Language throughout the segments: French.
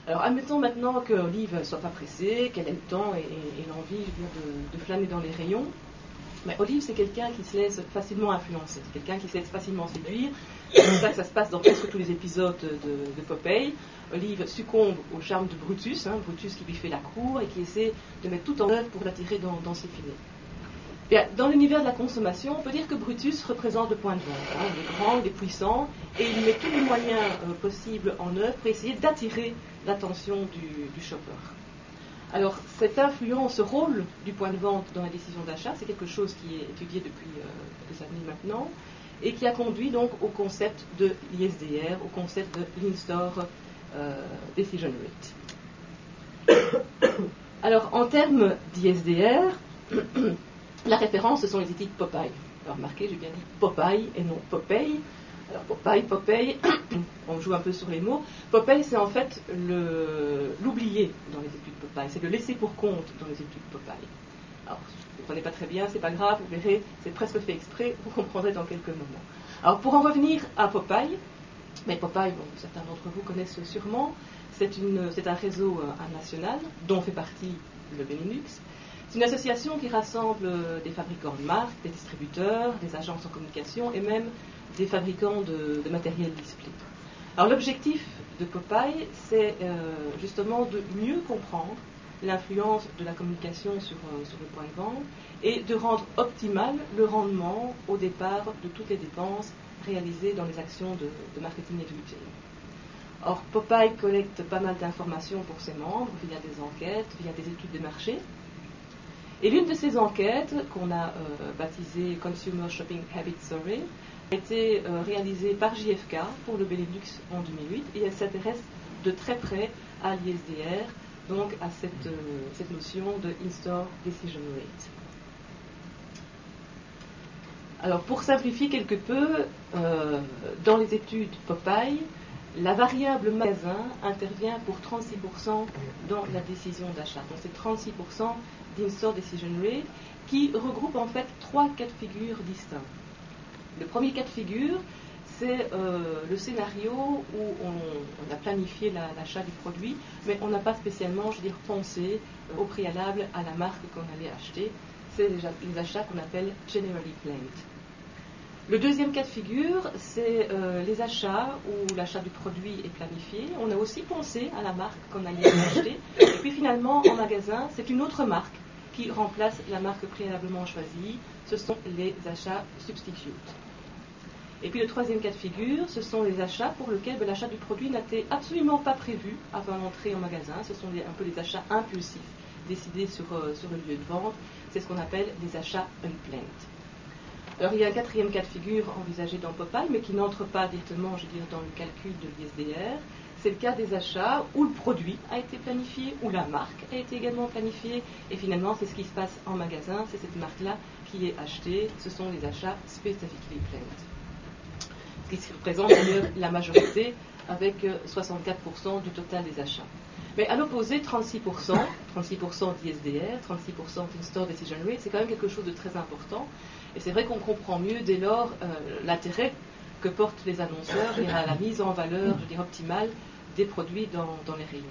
Alors, admettons maintenant que Olive ne soit pas pressée, qu'elle ait le temps et l'envie de flâner dans les rayons. Mais Olive, c'est quelqu'un qui se laisse facilement influencer, c'est quelqu'un qui se laisse facilement séduire. C'est comme ça que ça se passe dans presque tous les épisodes de Popeye. Olive succombe au charme de Brutus, Brutus qui lui fait la cour et qui essaie de mettre tout en œuvre pour l'attirer dans ses filets. Bien, dans l'univers de la consommation, on peut dire que Brutus représente le point de vente. Il est grand, il est puissant, et il met tous les moyens possibles en œuvre pour essayer d'attirer l'attention du shopper. Alors, cette influence, ce rôle du point de vente dans la décision d'achat, c'est quelque chose qui est étudié depuis quelques années maintenant, et qui a conduit donc au concept de l'ISDR, au concept de l'In-Store Decision Rate. Alors, en termes d'ISDR, la référence, ce sont les étiquettes Popeye. Alors, remarquez, j'ai bien dit Popeye et non Popeye. Alors, Popeye, on joue un peu sur les mots. Popeye, c'est en fait l'oublié dans les études Popeye. C'est le laissé pour compte dans les études Popeye. Alors, vous ne comprenez pas très bien, c'est pas grave, vous verrez, c'est presque fait exprès, vous comprendrez dans quelques moments. Alors, pour en revenir à Popeye, mais Popeye, bon, certains d'entre vous connaissent sûrement, c'est un réseau national dont fait partie le Benelux. C'est une association qui rassemble des fabricants de marques, des distributeurs, des agences en communication et même des fabricants de matériel display. Alors l'objectif de Popeye, c'est justement de mieux comprendre l'influence de la communication sur le point de vente et de rendre optimal le rendement au départ de toutes les dépenses réalisées dans les actions de marketing et de retailing. Or, Popeye collecte pas mal d'informations pour ses membres via des enquêtes, via des études de marché. Et l'une de ces enquêtes, qu'on a baptisée Consumer Shopping Habit Survey, a été réalisée par JFK pour le Benelux en 2008 et elle s'intéresse de très près à l'ISDR, donc à cette notion de In-Store Decision Rate. Alors pour simplifier quelque peu, dans les études Popeye, la variable magasin intervient pour 36% dans la décision d'achat. Donc c'est 36% d'In-Store Decision Rate qui regroupe en fait 3 cas de figure distincts. Le premier cas de figure, c'est le scénario où on a planifié l'achat du produit, mais on n'a pas spécialement, pensé au préalable à la marque qu'on allait acheter. C'est les achats qu'on appelle generally planned. Le deuxième cas de figure, c'est les achats où l'achat du produit est planifié. On a aussi pensé à la marque qu'on allait acheter. Et puis finalement, en magasin, c'est une autre marque qui remplace la marque préalablement choisie. Ce sont les achats substitute. Et puis le troisième cas de figure, ce sont les achats pour lesquels l'achat du produit n'était absolument pas prévu avant l'entrée en magasin. Ce sont un peu les achats impulsifs, décidés sur le lieu de vente. C'est ce qu'on appelle les achats unplanned. Alors il y a un quatrième cas de figure envisagé dans Popeye, mais qui n'entre pas directement, dans le calcul de l'ISDR. C'est le cas des achats où le produit a été planifié, où la marque a été également planifiée, et finalement c'est ce qui se passe en magasin, c'est cette marque-là qui est achetée, ce sont les achats specifically planned. Ce qui représente d'ailleurs la majorité avec 64% du total des achats. Mais à l'opposé, 36% d'ISDR, 36% d'In-Store Decision Rate, c'est quand même quelque chose de très important. Et c'est vrai qu'on comprend mieux dès lors l'intérêt que portent les annonceurs à la mise en valeur, optimale des produits dans les rayons.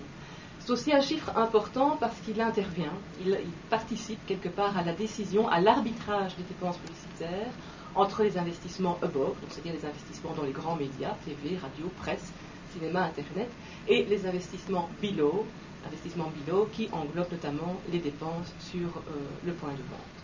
C'est aussi un chiffre important parce qu'il intervient, il participe quelque part à la décision, à l'arbitrage des dépenses publicitaires entre les investissements above, c'est-à-dire les investissements dans les grands médias, TV, radio, presse, cinéma, Internet, et les investissements below qui englobent notamment les dépenses sur le point de vente.